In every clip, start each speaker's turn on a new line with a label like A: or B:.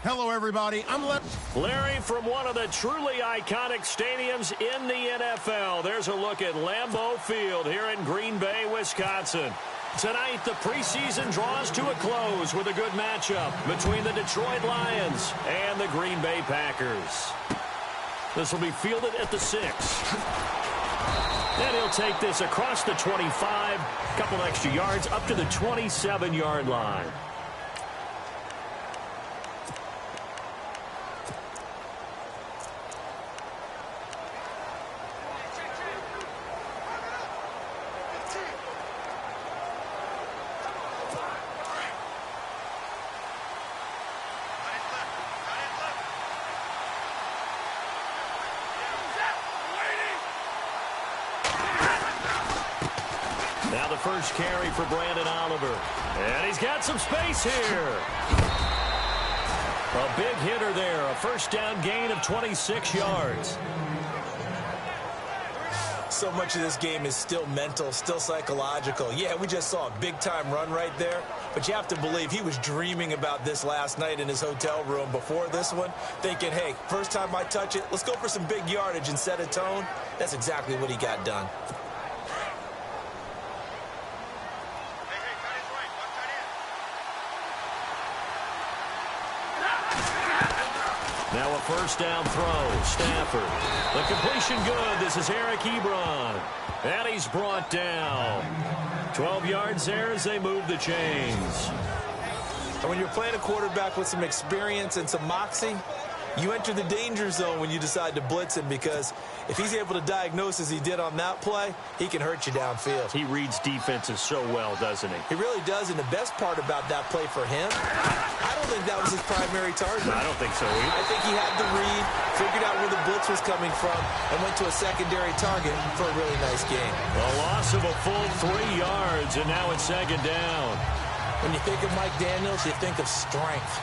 A: Hello, everybody. I'm
B: Larry, from one of the truly iconic stadiums in the NFL, there's a look at Lambeau Field here in Green Bay, Wisconsin. Tonight, the preseason draws to a close with a good matchup between the Detroit Lions and the Green Bay Packers. This will be fielded at the 6. And he'll take this across the 25, a couple extra yards up to the 27-yard line. Now the first carry for Brandon Oliver. And he's got some space here. A big hitter there. A first down gain of 26 yards.
C: So much of this game is still mental, still psychological. Yeah, we just saw a big-time run right there. But you have to believe he was dreaming about this last night in his hotel room before this one, thinking, hey, first time I touch it, let's go for some big yardage and set a tone. That's exactly what he got done.
B: Now a first down throw. Stafford. The completion good. This is Eric Ebron. And he's brought down. 12 yards there as they move the chains.
C: And when you're playing a quarterback with some experience and some moxie, you enter the danger zone when you decide to blitz him, because if he's able to diagnose as he did on that play, he can hurt you downfield.
B: He reads defenses so well, doesn't he?
C: He really does, and the best part about that play for him, I don't think that was his primary target.
B: I don't think so either.
C: I think he had the read, figured out where the blitz was coming from, and went to a secondary target for a really nice game.
B: A loss of a full 3 yards, and now it's second down.
C: When you think of Mike Daniels, you think of strength.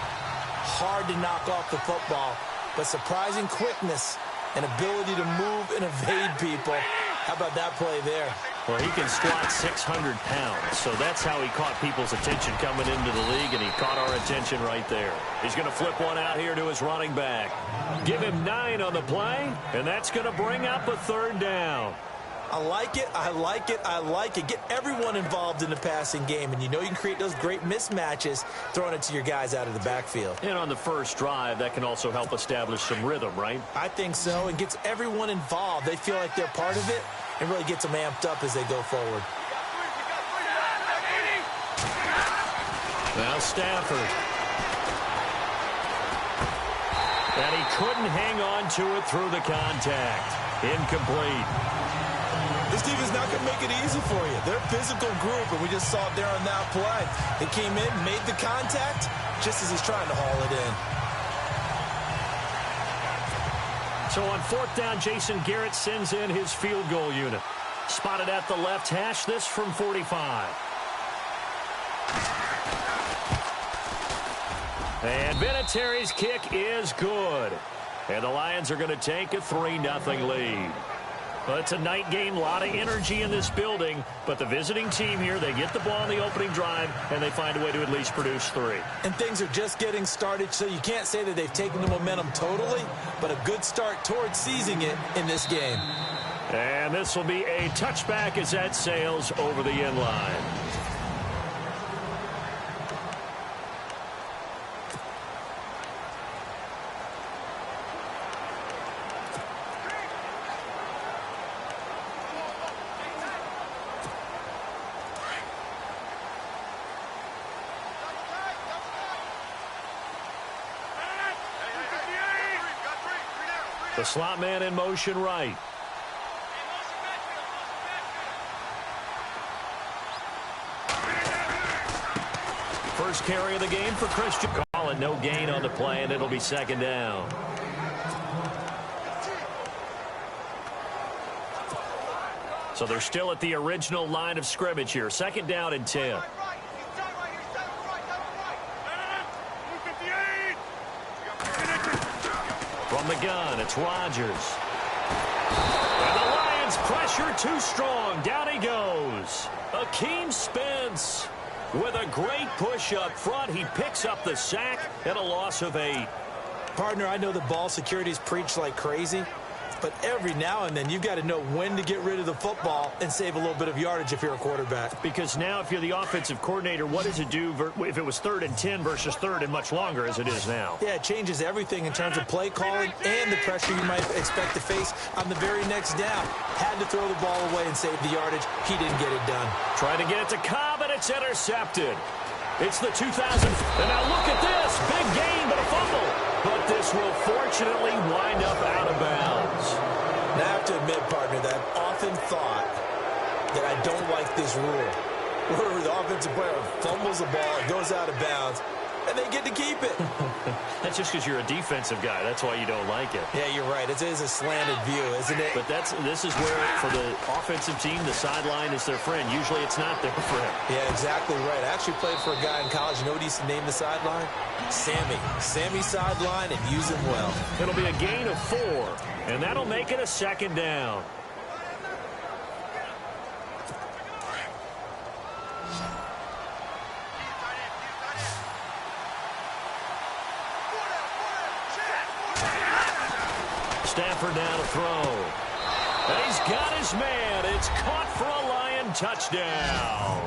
C: Hard to knock off the football, but surprising quickness and ability to move and evade people. How about that play there?
B: Well, he can squat 600 pounds, so that's how he caught people's attention coming into the league, and he caught our attention right there. He's going to flip one out here to his running back. Give him 9 on the play, and that's going to bring up a third down.
C: I like it, I like it, I like it. Get everyone involved in the passing game, and you know you can create those great mismatches throwing it to your guys out of the backfield.
B: And on the first drive, that can also help establish some rhythm, right?
C: I think so, and gets everyone involved. They feel like they're part of it, and really gets them amped up as they go forward.
B: Now Stafford. And he couldn't hang on to it through the contact. Incomplete.
C: This defense is not going to make it easy for you. They're a physical group, and we just saw it there on that play. They came in, made the contact, just as he's trying to haul it in.
B: So on fourth down, Jason Garrett sends in his field goal unit. Spotted at the left hash, this from 45. And Vinatieri's kick is good. And the Lions are going to take a 3-0 lead. Well, it's a night game, a lot of energy in this building, but the visiting team here, they get the ball in the opening drive, and they find a way to at least produce 3.
C: And things are just getting started, so you can't say that they've taken the momentum totally, but a good start towards seizing it in this game.
B: And this will be a touchback as that sails over the end line. The slot man in motion right. First carry of the game for Christian. Call it no gain on the play, and it'll be second down. So they're still at the original line of scrimmage here. Second down and 10. From the gun, it's Rodgers. And the Lions pressure too strong. Down he goes. Akeem Spence. With a great push up front, he picks up the sack and a loss of 8.
C: Partner, I know the ball security is preached like crazy, but every now and then you've got to know when to get rid of the football and save a little bit of yardage if you're a quarterback.
B: Because now if you're the offensive coordinator, what does it do if it was 3rd and 10 versus 3rd and much longer as it is now?
C: Yeah, it changes everything in terms of play calling and the pressure you might expect to face on the very next down. Had to throw the ball away and save the yardage. He didn't get it done.
B: Trying to get it to Cobb, and it's intercepted. It's the 2000. And now look at this. Big gain, but a fumble. But this will fortunately wind up out of bounds.
C: Now, I have to admit, partner, that I've often thought that I don't like this rule, where the offensive player fumbles the ball, it goes out of bounds, and they get to keep it.
B: That's just because you're a defensive guy. That's why you don't like it.
C: Yeah, you're right. It is a slanted view, isn't it?
B: But this is where, for the offensive team, the sideline is their friend. Usually it's not their friend.
C: Yeah, exactly right. I actually played for a guy in college. You know what he used to name the sideline? Sammy. Sammy sideline, and use him well.
B: It'll be a gain of 4, and that'll make it a 2nd down. Stafford now to throw. And he's got his man. It's caught for a Lion touchdown.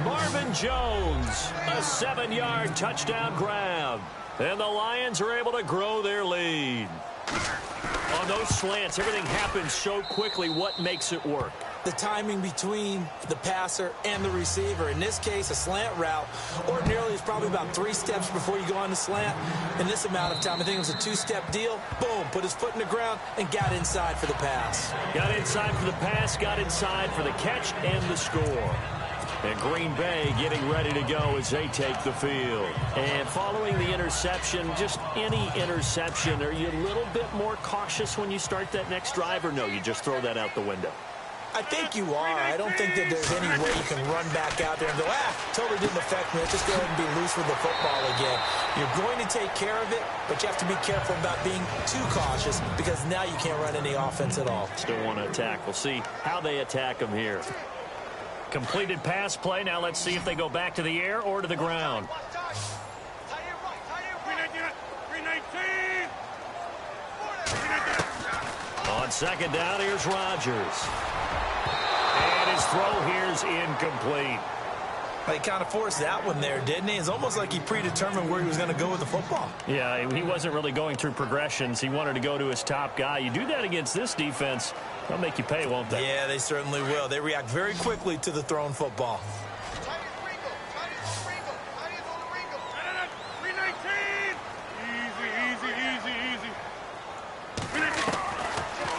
B: Marvin Jones, a 7-yard touchdown grab. And the Lions are able to grow their lead. On those slants, everything happens so quickly. What makes it work?
C: The timing between the passer and the receiver. In this case, a slant route ordinarily is probably about 3 steps before you go on the slant. In this amount of time, I think it was a 2-step deal. Boom, put his foot in the ground and got inside for the pass.
B: Got inside for the pass, got inside for the catch and the score. And Green Bay getting ready to go as they take the field. And following the interception, just any interception, are you a little bit more cautious when you start that next drive, or no, you just throw that out the window?
C: I think you are. I don't think that there's any way you can run back out there and go, totally didn't affect me. Let's just go ahead and be loose with the football again. You're going to take care of it, but you have to be careful about being too cautious because now you can't run any offense at all.
B: Still want to attack. We'll see how they attack them here. Completed pass play. Now let's see if they go back to the air or to the ground. On 2nd down, here's Rodgers. And his throw here's incomplete.
C: He kind of forced that one there, didn't he? It's almost like he predetermined where he was going to go with the football.
B: Yeah, he wasn't really going through progressions. He wanted to go to his top guy. You do that against this defense, they'll make you pay, won't they?
C: Yeah, they certainly will. They react very quickly to the thrown football.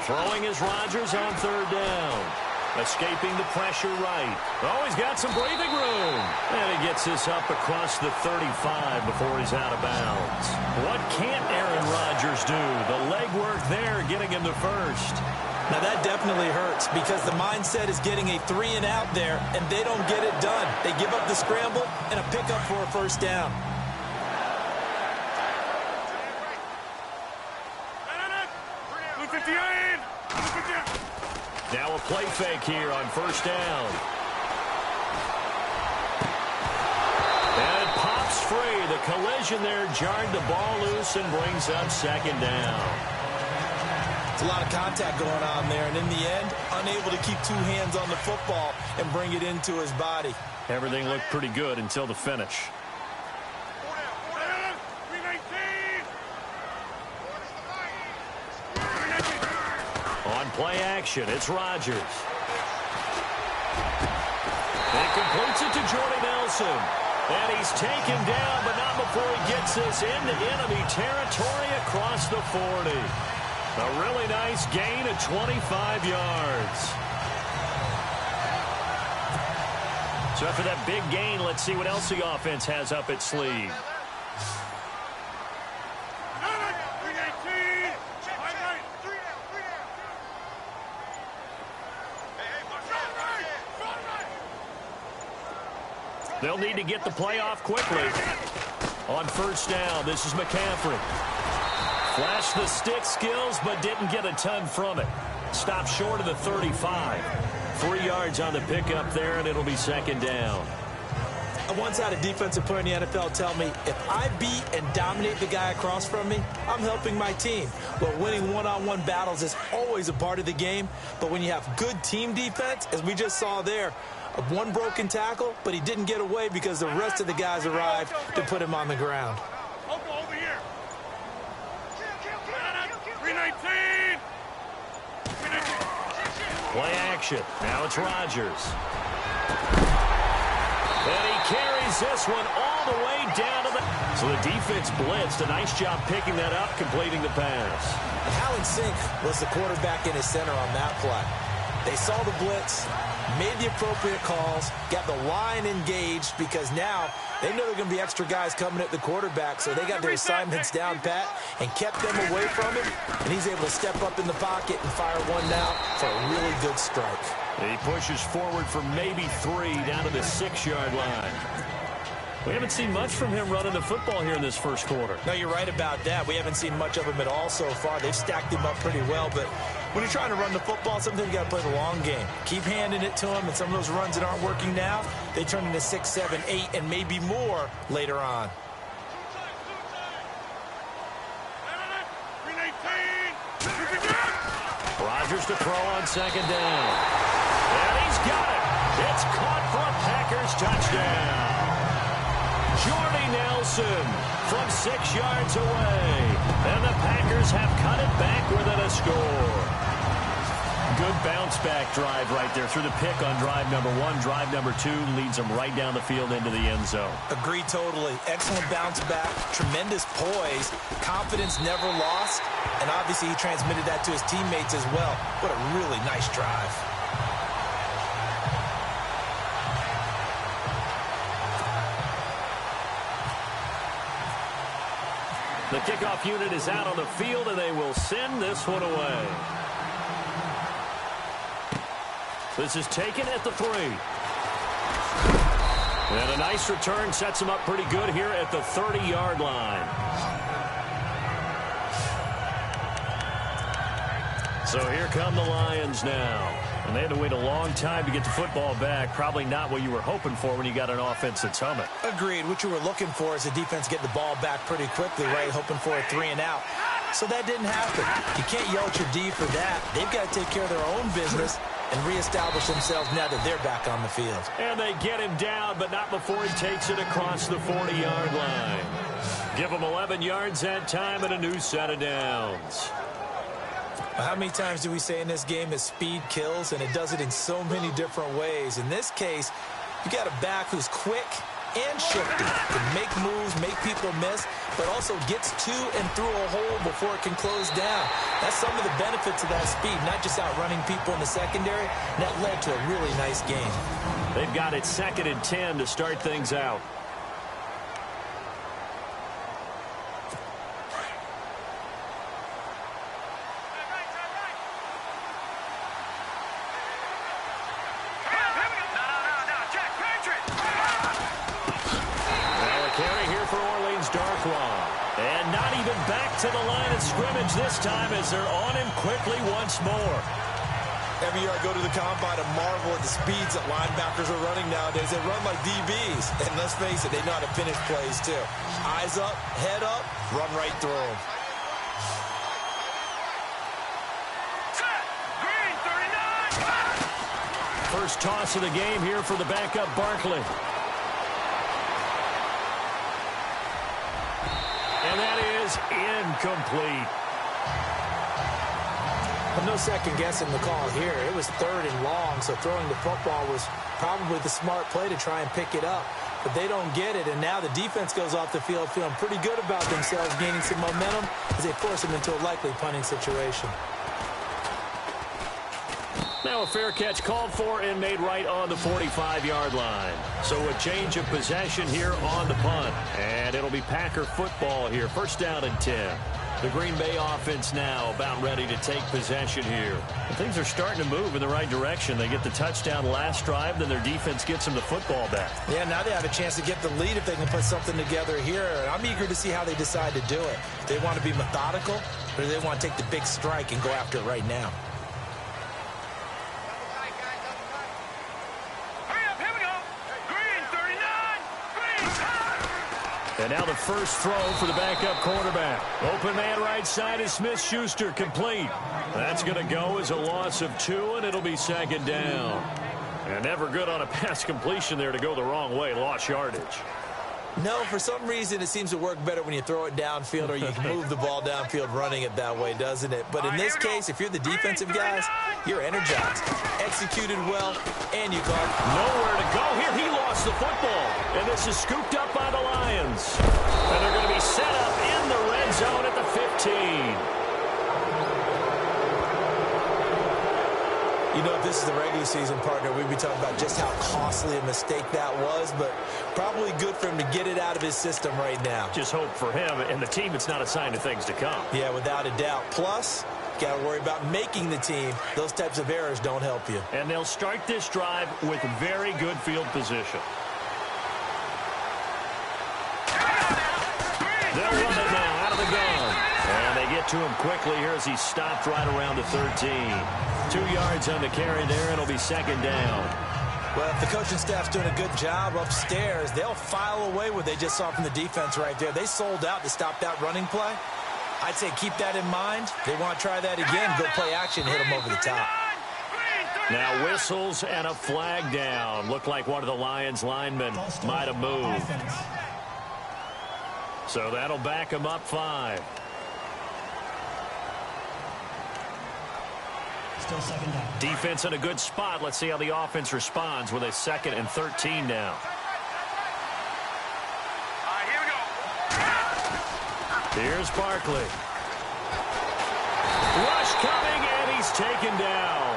B: Throwing is Rodgers on 3rd down. Escaping the pressure right. Oh, he's got some breathing room. And he gets this up across the 35 before he's out of bounds. What can't Aaron Rodgers do? The legwork there getting him the first.
C: Now that definitely hurts because the mindset is getting a 3-and-out there, and they don't get it done. They give up the scramble and a pickup for a 1st down.
B: Now a play fake here on 1st down. And it pops free. The collision there jarred the ball loose and brings up 2nd down.
C: It's a lot of contact going on there, and in the end, unable to keep 2 hands on the football and bring it into his body.
B: Everything looked pretty good until the finish. On play action, it's Rodgers. And completes it to Jordy Nelson. And he's taken down, but not before he gets this into enemy territory across the 40. A really nice gain of 25 yards. So after that big gain, let's see what else the offense has up its sleeve. They'll need to get the play off quickly. On 1st down, this is McCaffrey. Flashed the stick skills, but didn't get a ton from it. Stopped short of the 35. 3 yards on the pickup there, and it'll be 2nd down.
C: once had a defensive player in the NFL tell me, if I beat and dominate the guy across from me, I'm helping my team. Well, winning one-on-one battles is always a part of the game, but when you have good team defense, as we just saw there, one broken tackle, but he didn't get away because the rest of the guys arrived to put him on the ground.
A: Over here. 319.
B: Play action. Now it's Rodgers. And he carries this one all the way down to the... So the defense blitzed. A nice job picking that up, completing the pass.
C: Alan Sink was the quarterback in his center on that play. They saw the blitz, made the appropriate calls, got the line engaged because now they know there are going to be extra guys coming at the quarterback, so they got their assignments down pat and kept them away from him, and he's able to step up in the pocket and fire one now for a really good strike.
B: He pushes forward for maybe 3 down to the 6-yard line. We haven't seen much from him running the football here in this first quarter.
C: No, you're right about that. We haven't seen much of him at all so far. They've stacked him up pretty well, but when you're trying to run the football, sometimes you got to play the long game. Keep handing it to him, and some of those runs that aren't working now, they turn into 6, 7, 8, and maybe more later on.
B: Rodgers to throw on second down. And he's got it. It's caught for a Packers touchdown. Jordy Nelson from 6 yards away. And the Packers have cut it back within a score. Good bounce-back drive right there through the pick on drive number 1. Drive number 2 leads them right down the field into the end zone.
C: Agreed totally. Excellent bounce-back, tremendous poise, confidence never lost, and obviously he transmitted that to his teammates as well. What a really nice drive.
B: The kickoff unit is out on the field, and they will send this one away. This is taken at the 3. And a nice return sets him up pretty good here at the 30-yard line. So here come the Lions now. And they had to wait a long time to get the football back. Probably not what you were hoping for when you got an offense that's humming.
C: Agreed. What you were looking for is the defense get the ball back pretty quickly, right? Hoping for a 3 and out. So that didn't happen. You can't yell at your D for that. They've got to take care of their own business and reestablish themselves now that they're back on the field.
B: And they get him down, but not before he takes it across the 40-yard line. Give him 11 yards that time and a new set of downs.
C: How many times do we say in this game that speed kills, and it does it in so many different ways? In this case, you got a back who's quick and shifty, can make moves, make people miss, but also gets to and through a hole before it can close down. That's some of the benefits of that speed, not just outrunning people in the secondary. And that led to a really nice game.
B: They've got it 2nd and 10 to start things out. And not even back to the line of scrimmage this time as they're on him quickly once more.
C: Every year I go to the combine and marvel at the speeds that linebackers are running nowadays. They run like DBs. And let's face it, they know how to finish plays too. Eyes up, head up, run right through them.
B: First toss of the game here for the backup Barkley. And that is incomplete.
C: No second guessing the call here. It was 3rd and long, so throwing the football was probably the smart play to try and pick it up. But they don't get it, and now the defense goes off the field feeling pretty good about themselves, gaining some momentum as they force them into a likely punting situation.
B: Now a fair catch called for and made right on the 45-yard line. So a change of possession here on the punt. And it'll be Packer football here. 1st down and 10. The Green Bay offense now about ready to take possession here. And things are starting to move in the right direction. They get the touchdown last drive, then their defense gets them the football back.
C: Yeah, now they have a chance to get the lead if they can put something together here. And I'm eager to see how they decide to do it. If they want to be methodical, or do they want to take the big strike and go after it right now?
B: And now the first throw for the backup quarterback. Open man right side is Smith-Schuster, complete. That's going to go as a loss of 2, and it'll be second down. And never good on a pass completion there to go the wrong way. Lost yardage.
C: No, for some reason it seems to work better when you throw it downfield or you can move the ball downfield running it that way, doesn't it? But in this case, if you're the defensive guys, you're energized, executed well, and you got
B: nowhere to go here. He lost the football, and this is scooped up by the Lions. And they're going to be set up in the red zone at the 15.
C: You know, if this is the regular season, partner, we'd be talking about just how costly a mistake that was, but probably good for him to get it out of his system right now.
B: Just hope for him and the team it's not a sign of things to come.
C: Yeah, without a doubt. Plus, got to worry about making the team. Those types of errors don't help you.
B: And they'll start this drive with very good field position. They'll run it now out of the gun. And they get to him quickly here as he stopped right around the 13. 2 yards on the carry there, and it'll be second down.
C: Well, if the coaching staff's doing a good job upstairs, they'll file away what they just saw from the defense right there. They sold out to stop that running play. I'd say keep that in mind. They want to try that again, go play action, hit them over the top.
B: Now whistles and a flag down. Looked like one of the Lions linemen might have moved. So that'll back him up 5.
D: Still second down.
B: Defense in a good spot. Let's see how the offense responds with a 2nd and 13 now.
A: Here we go.
B: Here's Barkley. Rush coming, and he's taken down.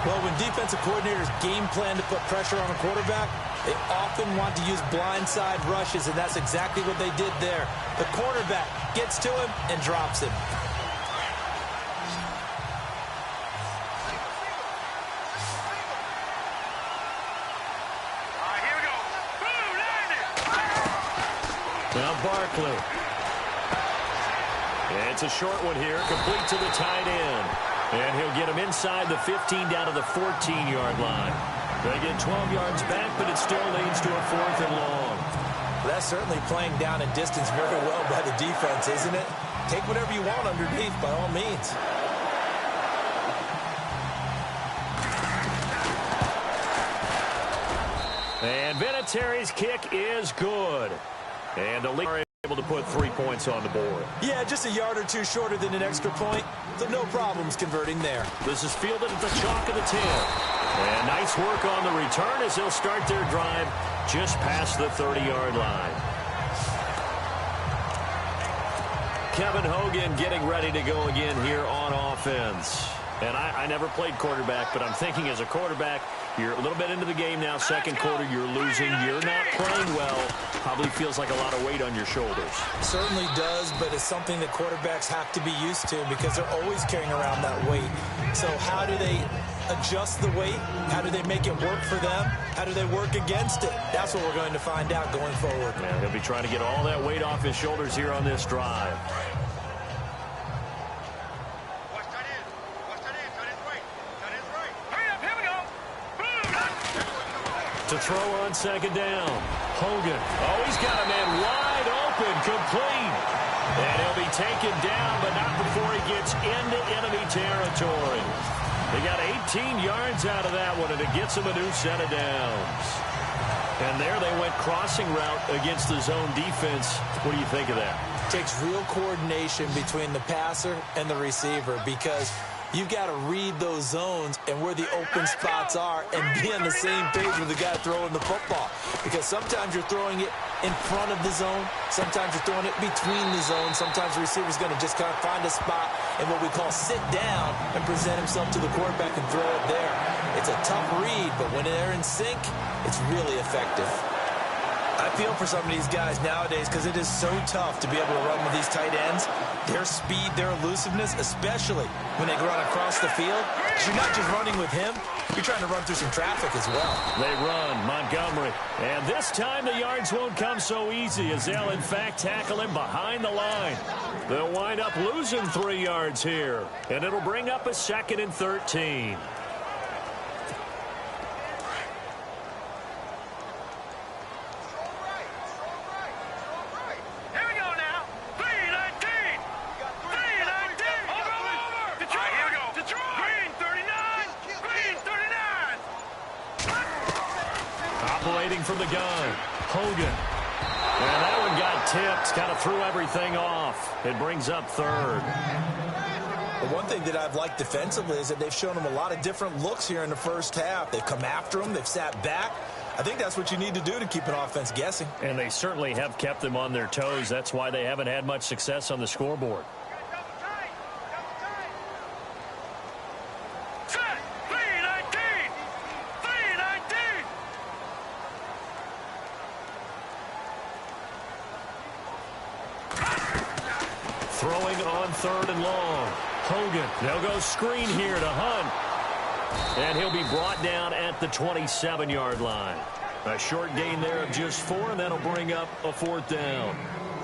C: Well, when defensive coordinators game plan to put pressure on a quarterback, they often want to use blindside rushes, and that's exactly what they did there. The quarterback gets to him and drops him.
B: Now Barkley. It's a short one here, complete to the tight end. And he'll get him inside the 15 down to the 14-yard line. They get 12 yards back, but it still leads to a 4th and long.
C: That's certainly playing down a distance very well by the defense, isn't it? Take whatever you want underneath, by all means.
B: And Vinatieri's kick is good. And the league are able to put 3 points on the board.
C: Yeah, just a yard or two shorter than an extra point, so no problems converting there.
B: This is fielded at the chalk of the 10. And nice work on the return as they'll start their drive just past the 30-yard line. Kevin Hogan getting ready to go again here on offense. And I never played quarterback, but I'm thinking as a quarterback, you're a little bit into the game now, second quarter, you're losing, you're not playing well. Probably feels like a lot of weight on your shoulders.
C: Certainly does, but it's something that quarterbacks have to be used to because they're always carrying around that weight. So how do they adjust the weight? How do they make it work for them? How do they work against it? That's what we're going to find out going forward.
B: Yeah, he'll be trying to get all that weight off his shoulders here on this drive. To throw on second down. Hogan. Oh, he's got a man wide open, complete. And he'll be taken down, but not before he gets into enemy territory. They got 18 yards out of that one, and it gets him a new set of downs. And there they went crossing route against the zone defense. What do you think of that?
C: Takes real coordination between the passer and the receiver because you've got to read those zones and where the open spots are and be on the same page with the guy throwing the football. Because sometimes you're throwing it in front of the zone. Sometimes you're throwing it between the zones. Sometimes the receiver's going to just kind of find a spot and what we call sit down and present himself to the quarterback and throw it there. It's a tough read, but when they're in sync, it's really effective. I feel for some of these guys nowadays because it is so tough to be able to run with these tight ends. Their speed, their elusiveness, especially when they run across the field. You're not just running with him, you're trying to run through some traffic as well.
B: They run, Montgomery. And this time the yards won't come so easy as they'll, in fact, tackle him behind the line. They'll wind up losing 3 yards here. And it'll bring up a 2nd and 13. Operating from the gun, Hogan. And that one got tipped, kind of threw everything off. It brings up third.
C: The one thing that I've liked defensively is that they've shown them a lot of different looks here in the first half. They've come after them. They've sat back. I think that's what you need to do to keep an offense guessing.
B: And they certainly have kept them on their toes. That's why they haven't had much success on the scoreboard. Throwing on third and long. Hogan. They'll go screen here to Hunt. And he'll be brought down at the 27-yard line. A short gain there of just 4, and that'll bring up a 4th down.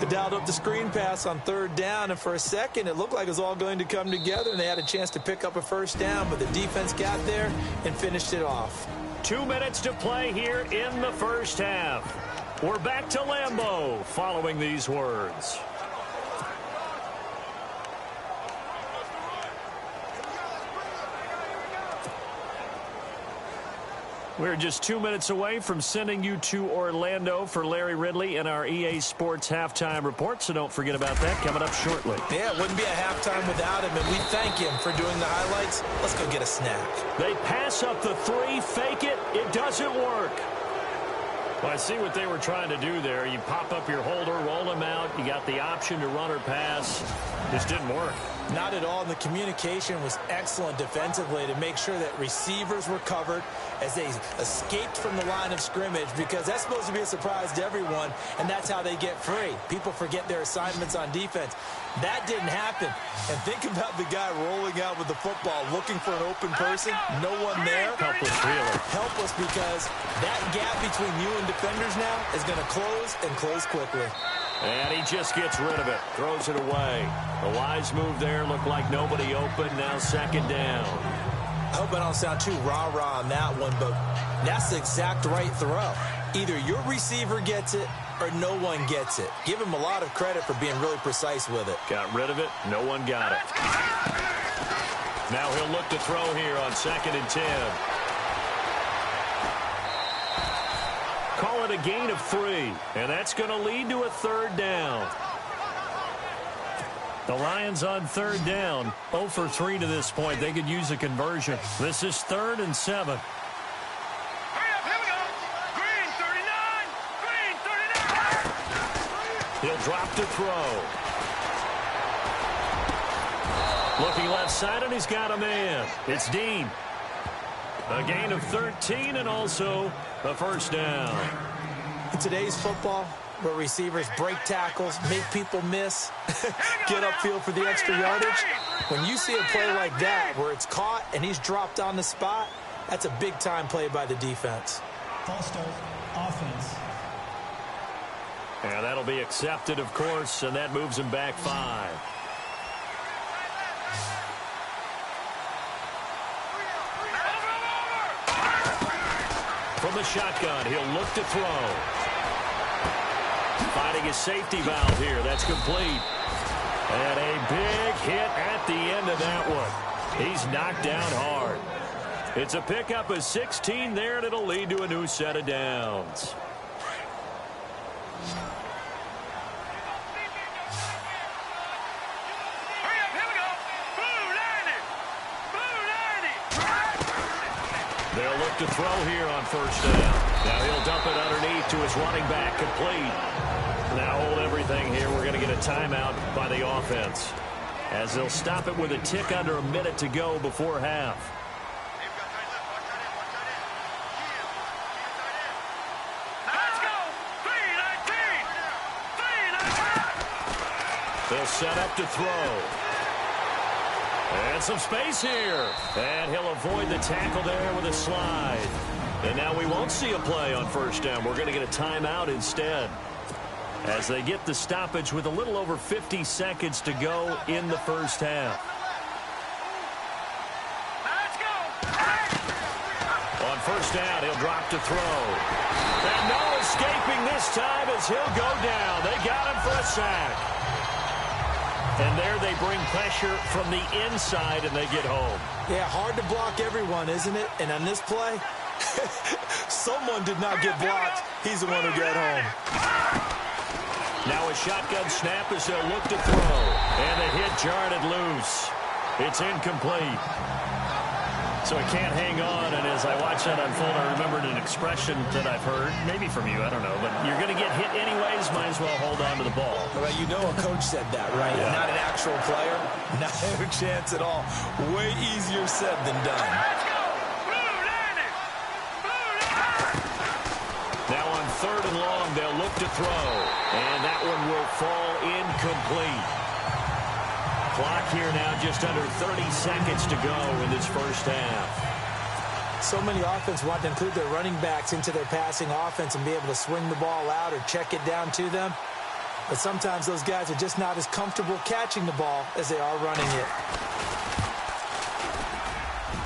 C: They dialed up the screen pass on 3rd down, and for a second it looked like it was all going to come together, and they had a chance to pick up a 1st down, but the defense got there and finished it off.
B: 2 minutes to play here in the first half. We're back to Lambeau following these words. We're just 2 minutes away from sending you to Orlando for Larry Ridley and our EA Sports Halftime Report, so don't forget about that coming up shortly.
C: Yeah, it wouldn't be a halftime without him, and we thank him for doing the highlights. Let's go get a snack.
B: They pass up the 3, fake it. It doesn't work. Well, I see what they were trying to do there. You pop up your holder, roll him out. You got the option to run or pass. Just didn't work.
C: Not at all. And the communication was excellent defensively to make sure that receivers were covered as they escaped from the line of scrimmage, because that's supposed to be a surprise to everyone, and that's how they get free. People forget their assignments on defense. That didn't happen. And think about the guy rolling out with the football, looking for an open person, no one there.
B: Helpless, really.
C: Helpless, because that gap between you and defenders now is going to close and close quickly.
B: And he just gets rid of it, throws it away. The wise move there, looked like nobody open, now 2nd down.
C: I hope I don't sound too rah-rah on that one, but that's the exact right throw. Either your receiver gets it or no one gets it. Give him a lot of credit for being really precise with it.
B: Got rid of it, no one got it. Now he'll look to throw here on 2nd and 10. Call it a gain of 3, and that's going to lead to a 3rd down. The Lions on 3rd down, 0 for 3 to this point. They could use a conversion. This is 3rd and 7. He'll drop to throw. Looking left side, and he's got a man. It's Dean. A gain of 13 and also a 1st down.
C: In today's football, where receivers break tackles, make people miss, get upfield for the extra yardage, when you see a play like that where it's caught and he's dropped on the spot, that's a big-time play by the defense.
D: False start, offense.
B: And that'll be accepted, of course, and that moves him back 5. From the shotgun, he'll look to throw. Finding his safety valve here. That's complete. And a big hit at the end of that one. He's knocked down hard. It's a pickup of 16 there, and it'll lead to a new set of downs. They'll look to throw here on 1st down. Now he'll dump it underneath to his running back, complete. Now hold everything here. We're going to get a timeout by the offense, as they'll stop it with a tick under a minute to go before half. They'll set up to throw. And some space here. And he'll avoid the tackle there with a slide. And now we won't see a play on 1st down. We're going to get a timeout instead, as they get the stoppage with a little over 50 seconds to go in the first half. On 1st down, he'll drop to throw. And no escaping this time as he'll go down. They got him for a sack. And there they bring pressure from the inside, and they get home.
C: Yeah, hard to block everyone, isn't it? And on this play, Someone did not get blocked. He's the one who got home.
B: Now a shotgun snap as they'll look to throw. And the hit jarred it loose. It's incomplete. So it can't hang on, and as I watch that unfold, I remembered an expression that I've heard, maybe from you, I don't know, but you're going to get hit anyways, might as well hold on to the ball.
C: Well, you know a coach said that, right?
B: Yeah.
C: Not an actual player. Not a chance at all. Way easier said than done.
B: Now on 3rd and long, they'll look to throw, and that one will fall incomplete. Clock here now just under 30 seconds to go in this first half.
C: So many offenses want to include their running backs into their passing offense and be able to swing the ball out or check it down to them. But sometimes those guys are just not as comfortable catching the ball as they are running it.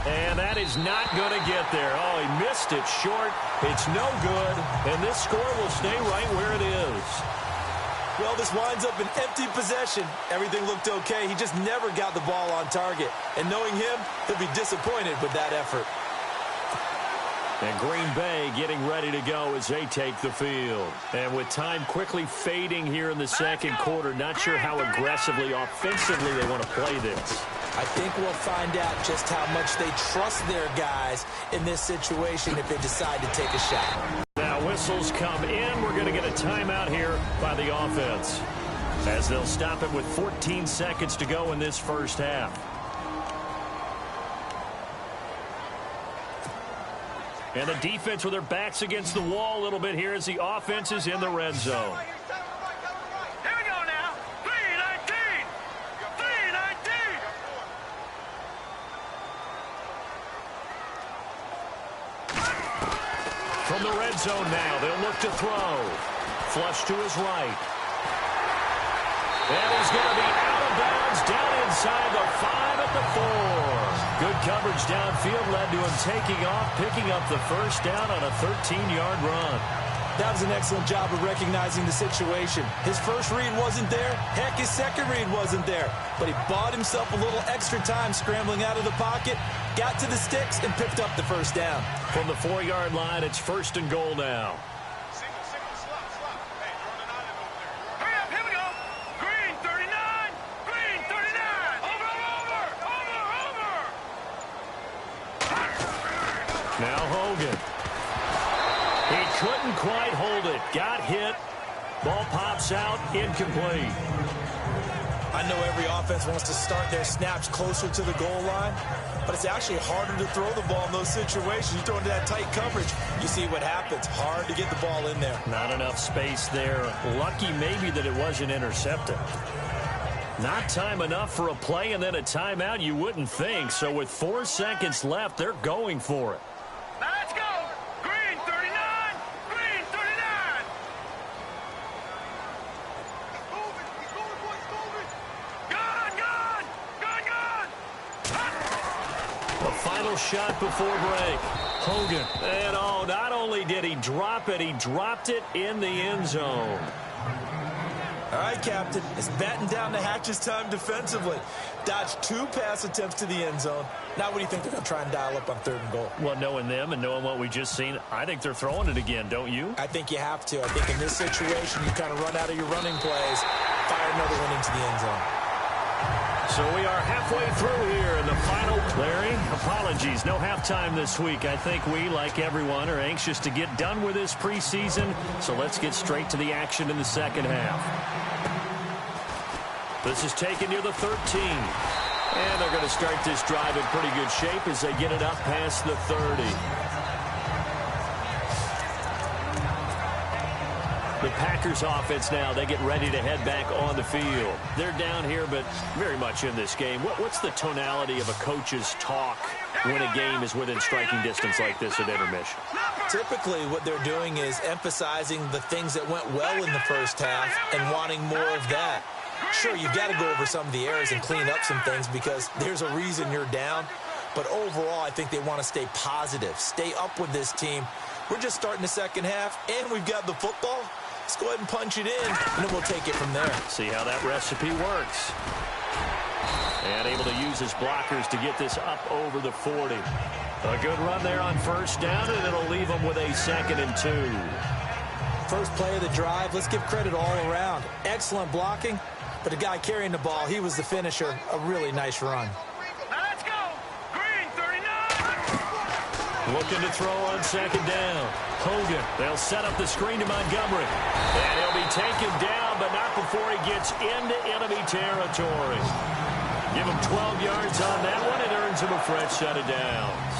B: And that is not going to get there. Oh, he missed it short. It's no good. And this score will stay right where it is.
C: Well, this winds up an empty possession. Everything looked okay. He just never got the ball on target. And knowing him, he'll be disappointed with that effort.
B: And Green Bay getting ready to go as they take the field. And with time quickly fading here in the second quarter, not sure how aggressively, offensively they want to play this.
C: I think we'll find out just how much they trust their guys in this situation if they decide to take a shot.
B: Now whistles come in. We're going to get a timeout here by the offense as they'll stop it with 14 seconds to go in this first half. And the defense with their backs against the wall a little bit here as the offense is in the red zone.
A: Here we go now. 3-19. 3-19.
B: From the red zone now, they'll look to throw. Flush to his right. And he's going to be out of bounds down inside the 5 at the 4. Good coverage downfield led to him taking off, picking up the first down on a 13-yard run.
C: That was an excellent job of recognizing the situation. His first read wasn't there. Heck, his second read wasn't there. But he bought himself a little extra time scrambling out of the pocket, got to the sticks, and picked up the first down.
B: From the 4-yard line, it's 1st and goal now.
A: Hurry up, here we go. Green 39. Green 39. Over.
B: Now Hogan. He couldn't quite hold it. Got hit. Ball pops out. Incomplete.
C: I know every offense wants to start their snaps closer to the goal line, but it's actually harder to throw the ball in those situations. You throw into that tight coverage, you see what happens. Hard to get the ball in there.
B: Not enough space there. Lucky maybe that it wasn't intercepted. Not time enough for a play and then a timeout, you wouldn't think. So with 4 seconds left, they're going for it.
A: Now let's go. Green 39. Green 39.
B: The final shot before break. Hogan. And oh, not only did he drop it, he dropped it in the end zone.
C: All right, Captain, it's batten down the hatches time defensively. Dodged 2 pass attempts to the end zone. Now what do you think they're going to try and dial up on 3rd and goal?
B: Well, knowing them and knowing what we just seen, I think they're throwing it again, don't you?
C: I think you have to. I think in this situation, you kind of run out of your running plays, fire another one into the end zone.
B: So we are halfway through here in the final. Larry, apologies. No halftime this week. I think we, like everyone, are anxious to get done with this preseason. So let's get straight to the action in the second half. This is taken near the 13. And they're going to start this drive in pretty good shape as they get it up past the 30. The Packers offense now, they get ready to head back on the field. They're down here, but very much in this game. What's the tonality of a coach's talk when a game is within striking distance like this at intermission?
C: Typically, what they're doing is emphasizing the things that went well in the first half and wanting more of that. Sure, you've got to go over some of the errors and clean up some things because there's a reason you're down. But overall, I think they want to stay positive, stay up with this team. We're just starting the second half, and we've got the football. Let's go ahead and punch it in, and then we'll take it from there.
B: See how that recipe works. And able to use his blockers to get this up over the 40. A good run there on first down, and it'll leave him with a 2nd and 2.
C: First play of the drive, let's give credit all around. Excellent blocking, but the guy carrying the ball, he was the finisher. A really nice run.
A: Now let's go. Green 39.
B: Looking to throw on 2nd down. Hogan, they'll set up the screen to Montgomery. And he'll be taken down, but not before he gets into enemy territory. Give him 12 yards on that one. It earns him a fresh set of downs.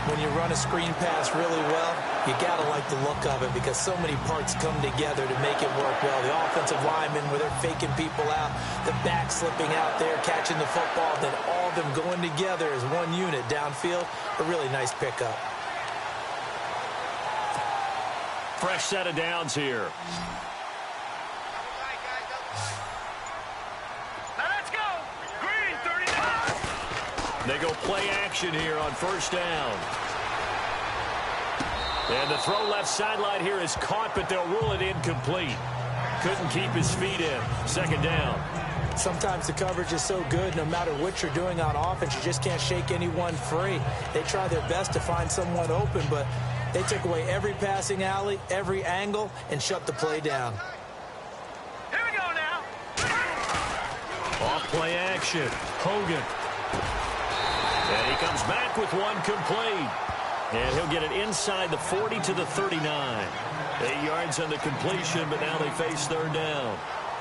C: When you run a screen pass really well, you got to like the look of it because so many parts come together to make it work well. The offensive linemen, where they're faking people out, the back slipping out there, catching the football, then all of them going together as one unit downfield. A really nice pickup.
B: Fresh set of downs here. They go play action here on first down. And the throw left sideline here is caught, but they'll rule it incomplete. Couldn't keep his feet in. 2nd down.
C: Sometimes the coverage is so good, no matter what you're doing on offense, you just can't shake anyone free. They try their best to find someone open, but they took away every passing alley, every angle, and shut the play down.
A: Here we go now.
B: Off play action. Hogan. And he comes back with one complete. And he'll get it inside the 40 to the 39. 8 yards on the completion, but now they face 3rd down.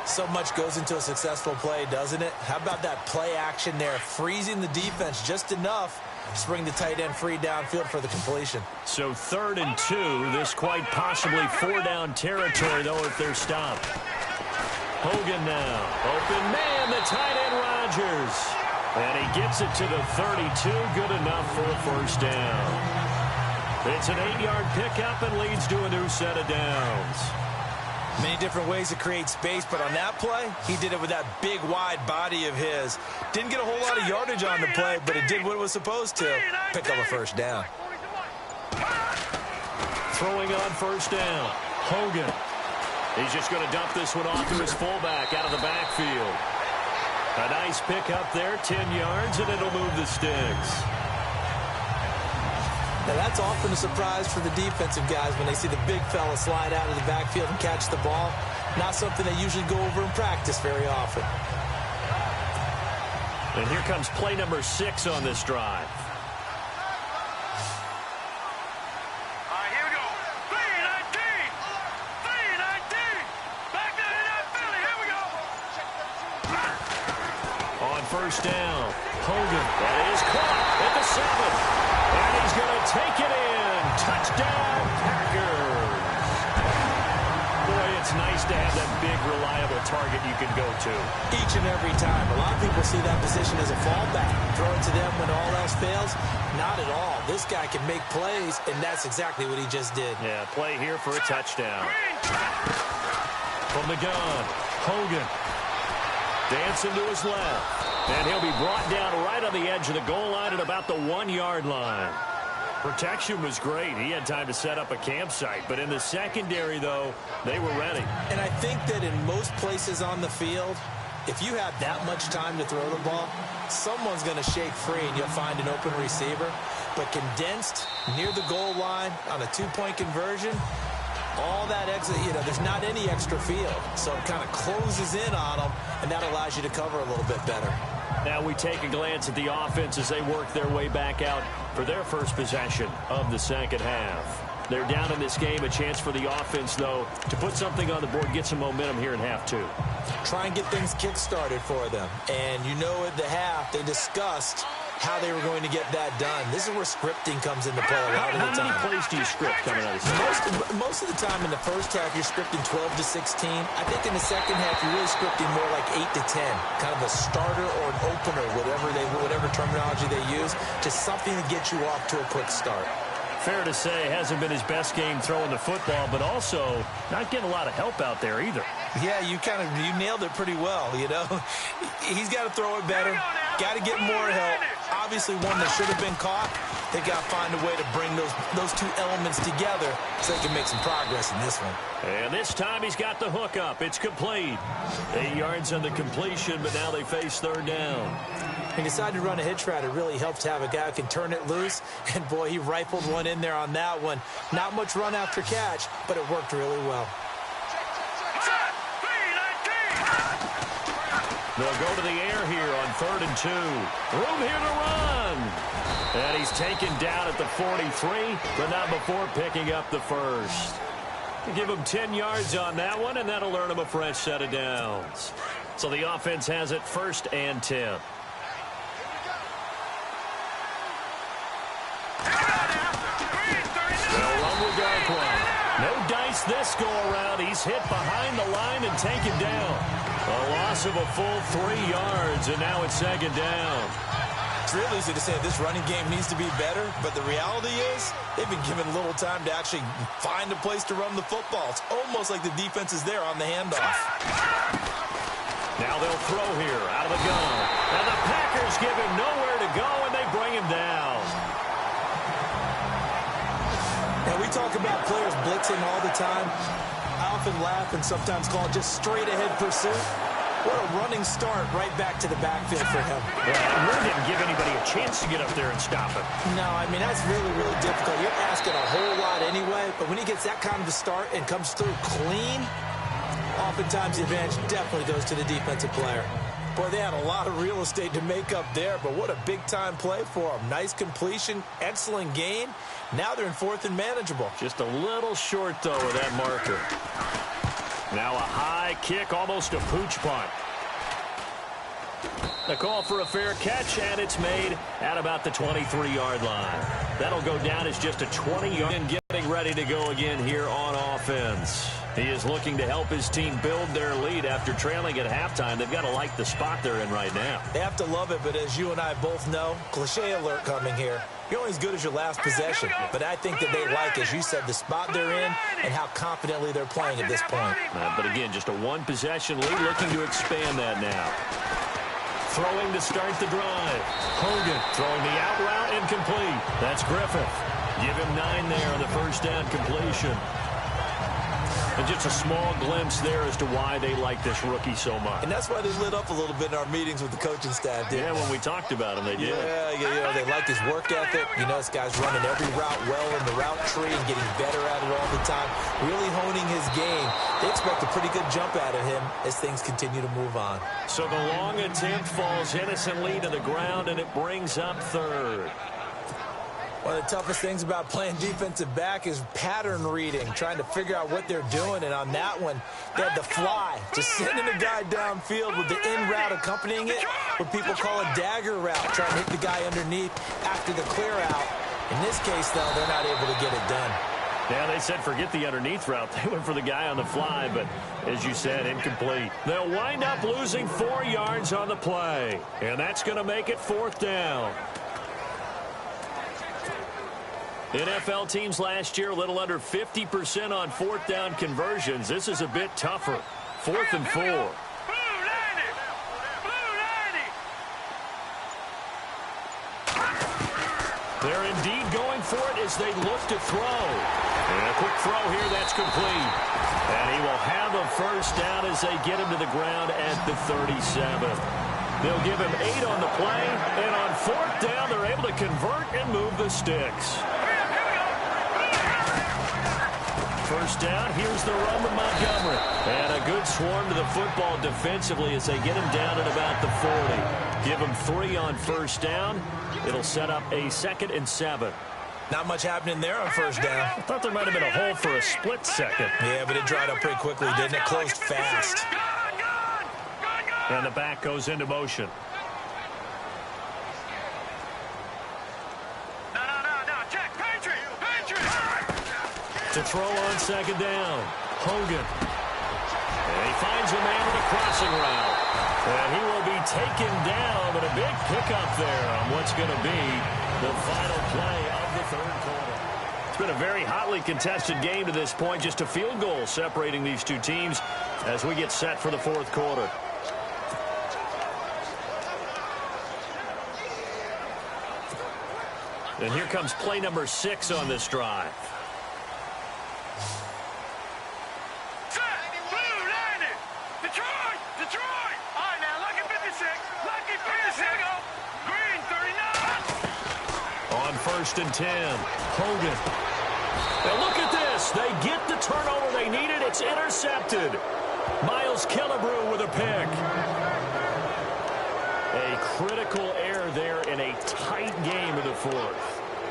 C: So much goes into a successful play, doesn't it? How about that play action there, freezing the defense just enough to bring the tight end free downfield for the completion.
B: So 3rd and 2, this quite possibly 4-down territory, though, if they're stopped. Hogan now. Open man, the tight end Rodgers. And he gets it to the 32, good enough for a first down. It's an 8-yard pickup and leads to a new set of downs.
C: Many different ways to create space, but on that play, he did it with that big, wide body of his. Didn't get a whole lot of yardage on the play, but it did what it was supposed to. Pick up a first down.
B: Throwing on first down. Hogan. He's just going to dump this one off to his fullback out of the backfield. A nice pickup there, 10 yards, and it'll move the sticks.
C: Now that's often a surprise for the defensive guys when they see the big fella slide out of the backfield and catch the ball. Not something they usually go over in practice very often.
B: And here comes play number 6 on this drive.
A: All right, here we go. 319. 319. Back to the Philly. Here we go.
B: On first down, Hogan. That is caught at the 7. And he's going to take it in. Touchdown, Packers. Boy, it's nice to have that big, reliable target you can go to.
C: Each and every time. A lot of people see that position as a fallback. Throw it to them when all else fails. Not at all. This guy can make plays, and that's exactly what he just did.
B: Yeah, play here for a touchdown. From the gun, Hogan. Dancing to his left. And he'll be brought down right on the edge of the goal line at about the 1-yard line. Protection was great. He had time to set up a campsite. But in the secondary, though, they were ready.
C: And I think that in most places on the field, if you have that much time to throw the ball, someone's going to shake free and you'll find an open receiver. But condensed near the goal line on a 2-point conversion, all that exit, there's not any extra field. So it kind of closes in on them, and that allows you to cover a little bit better.
B: Now we take a glance at the offense as they work their way back out for their first possession of the second half. They're down in this game. A chance for the offense, though, to put something on the board, get some momentum here in half 2.
C: Try and get things kick-started for them. And at the half, they discussed how they were going to get that done. This is where scripting comes into play a lot of the time.
B: How many plays do you script coming out of this?
C: Most of the time in the first half, you're scripting 12 to 16. I think in the second half, you're really scripting more like 8 to 10. Kind of a starter or an opener, whatever terminology they use, just something to get you off to a quick start.
B: Fair to say, hasn't been his best game throwing the football, but also not getting a lot of help out there either.
C: Yeah, you nailed it pretty well, He's got to throw it better. Got to get more help. Obviously one that should have been caught. They got to find a way to bring those two elements together so they can make some progress in this one.
B: And this time he's got the hook up. It's complete. 8 yards on the completion, but now they face third down.
C: He decided to run a hitch route. It really helps to have a guy who can turn it loose. And, boy, he rifled one in there on that one. Not much run after catch, but it worked really well.
B: They'll go to the air here on 3rd and 2. Room here to run. And he's taken down at the 43, but not before picking up the first. Give him 10 yards on that one, and that'll earn him a fresh set of downs. So the offense has it 1st and 10. They'll run with Darkwan. No dice this go-around. He's hit behind the line and taken down. A loss of a full 3 yards, and now it's 2nd down.
C: It's real easy to say this running game needs to be better, but the reality is they've been given little time to actually find a place to run the football. It's almost like the defense is there on the handoff.
B: Now they'll throw here out of the gun. And the Packers give him nowhere to go, and they bring him down.
C: Now, we talk about players blitzing all the time. I often laugh and sometimes call it just straight-ahead pursuit. What a running start right back to the backfield for him.
B: Yeah, really didn't give anybody a chance to get up there and stop him.
C: No, I mean, that's really, really difficult. You're asking a whole lot anyway, but when he gets that kind of a start and comes through clean, oftentimes the advantage definitely goes to the defensive player. Boy, they had a lot of real estate to make up there, but what a big-time play for them. Nice completion, excellent gain. Now they're in 4th and manageable.
B: Just a little short, though, of that marker. Now a high kick, almost a pooch punt. The call for a fair catch, and it's made at about the 23-yard line. That'll go down as just a 20-yard and getting ready to go again here on offense. He is looking to help his team build their lead after trailing at halftime. They've got to like the spot they're in right now.
C: They have to love it, but as you and I both know, cliche alert coming here. You're only as good as your last possession. But I think that they like, as you said, the spot they're in and how confidently they're playing at this point.
B: But again, just a one-possession lead, looking to expand that now. Throwing to start the drive. Hogan throwing the out route incomplete. That's Griffith. Give him 9 there on the first down completion. And just a small glimpse there as to why they like this rookie so much.
C: And that's why they lit up a little bit in our meetings with the coaching staff.
B: Yeah, when we talked about him, they did.
C: Yeah, they like his work ethic. You know, this guy's running every route well in the route tree and getting better at it all the time. Really honing his game. They expect a pretty good jump out of him as things continue to move on.
B: So the long attempt falls innocently to the ground, and it brings up 3rd.
C: One of the toughest things about playing defensive back is pattern reading, trying to figure out what they're doing. And on that one, they had the fly, just sending a guy downfield with the in route accompanying it, what people call a dagger route, trying to hit the guy underneath after the clear out. In this case, though, they're not able to get it done.
B: Yeah, they said forget the underneath route. They went for the guy on the fly, but as you said, incomplete. They'll wind up losing 4 yards on the play, and that's going to make it 4th down. NFL teams last year a little under 50% on 4th down conversions. This is a bit tougher. 4th and 4. They're indeed going for it as they look to throw. And a quick throw here, that's complete. And he will have a first down as they get him to the ground at the 37. They'll give him 8 on the play, and on 4th down, they're able to convert and move the sticks. First down, here's the run to Montgomery. And a good swarm to the football defensively as they get him down at about the 40. Give him 3 on first down. It'll set up a 2nd and 7.
C: Not much happening there on first down.
B: I thought there might have been a hole for a split second.
C: Yeah, but it dried up pretty quickly, didn't it? Closed fast.
B: And the back goes into motion. To throw on 2nd down. Hogan. And he finds a man with a crossing route. And he will be taken down, but a big pickup there on what's going to be the final play of the 3rd quarter. It's been a very hotly contested game to this point. Just a field goal separating these two teams as we get set for the 4th quarter. And here comes play number 6 on this drive.
A: Set. Blue, 90. Detroit. Detroit. All right, now, lucky 56. Lucky 56. Here we go. Green, 39.
B: On 1st and 10. Hogan. Now look at this. They get the turnover they needed. It's intercepted. Miles Killebrew with a pick. A critical error there in a tight game in the 4th.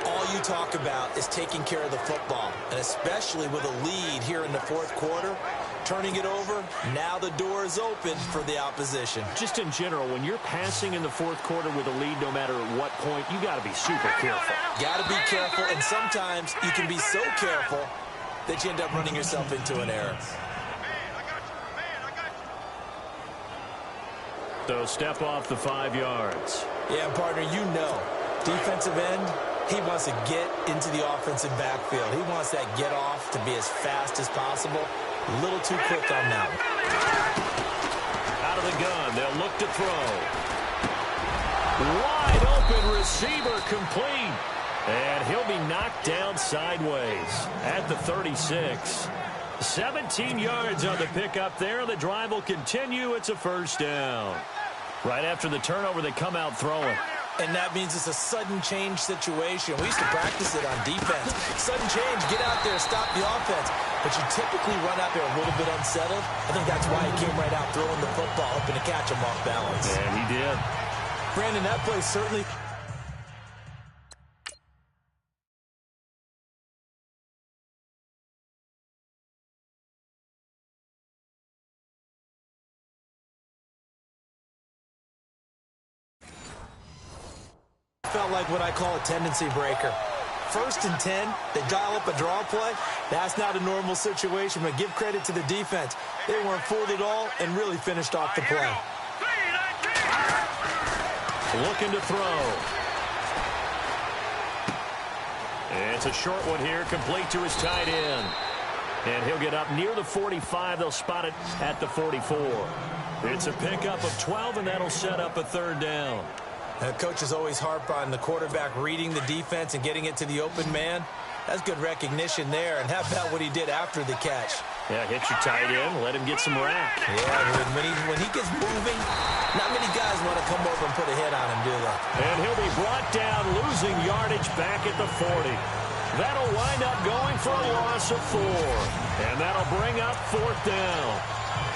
C: All you talk about is taking care of the football, and especially with a lead here in the 4th quarter, turning it over, now the door is open for the opposition.
B: Just in general, when you're passing in the 4th quarter with a lead, no matter at what point, you got to be super careful.
C: Got to be careful, and sometimes you can be so careful that you end up running yourself into an error.
B: So step off the 5 yards.
C: Yeah, partner, you know, defensive end, he wants to get into the offensive backfield. He wants that get off to be as fast as possible. A little too quick on that one.
B: Out of the gun, they'll look to throw. Wide open receiver complete. And he'll be knocked down sideways at the 36. 17 yards on the pickup there. The drive will continue. It's a 1st down. Right after the turnover, they come out throwing.
C: And that means it's a sudden change situation. We used to practice it on defense. Sudden change, get out there, stop the offense. But you typically run out there a little bit unsettled. I think that's why he came right out throwing the football, hoping to catch him off balance.
B: And he did.
C: Brandon, that play certainly... felt like what I call a tendency breaker. 1st and 10, they dial up a draw play. That's not a normal situation, but give credit to the defense. They weren't fooled at all and really finished off the play.
B: Looking to throw. It's a short one here, complete to his tight end. And he'll get up near the 45. They'll spot it at the 44. It's a pickup of 12, and that'll set up a 3rd down.
C: Coaches always harp on the quarterback reading the defense and getting it to the open man. That's good recognition there. And how about what he did after the catch?
B: Yeah, hit your tight end, let him get some rack.
C: Yeah, when he gets moving, not many guys want to come over and put a hit on him, do they?
B: And he'll be brought down, losing yardage back at the 40. That'll wind up going for a loss of 4. And that'll bring up 4th down.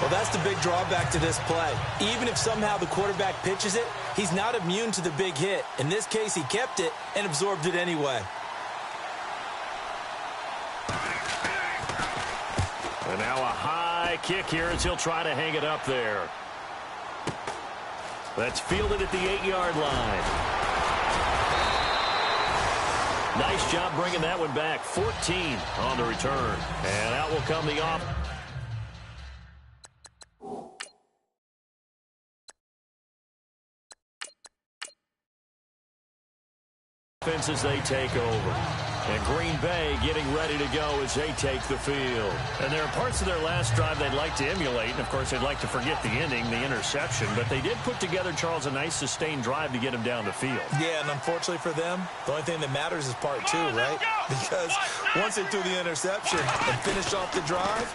C: Well, that's the big drawback to this play. Even if somehow the quarterback pitches it, he's not immune to the big hit. In this case, he kept it and absorbed it anyway.
B: And now a high kick here as he'll try to hang it up there. That's fielded at the 8-yard line. Nice job bringing that one back. 14 on the return. And out will come the off. As they take over. And Green Bay getting ready to go as they take the field. And there are parts of their last drive they'd like to emulate. And, of course, they'd like to forget the ending, the interception. But they did put together, Charles, a nice sustained drive to get him down the field.
C: Yeah, and unfortunately for them, the only thing that matters is part 2, right? Because once they threw the interception and finished off the drive,